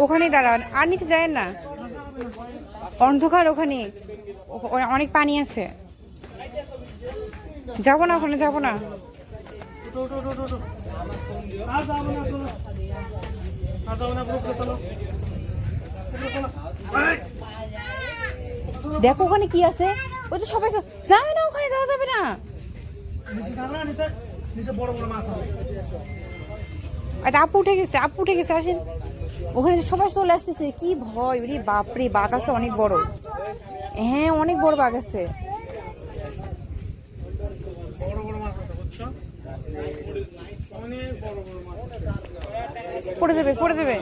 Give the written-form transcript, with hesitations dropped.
ওখানে দাঁড়ান, আর নিচে যায় না, অন্ধকার, ওখানে অনেক পানি আছে, যাবো না, ওখানে যাবো না। দেখো ওখানে কি আছে, ওই তো সবাই যাবে না, ওখানে যাওয়া যাবে না। আপু উঠে গেছে, আপু উঠে গেছে, আসেন। ওখানে সবাই চলে আসতেছে, কি ভয়, বাপরে, বাঘ আছে অনেক বড়। হ্যাঁ, অনেক বড় বাঘ আছে। পড়ে যাবে, পড়ে যাবে।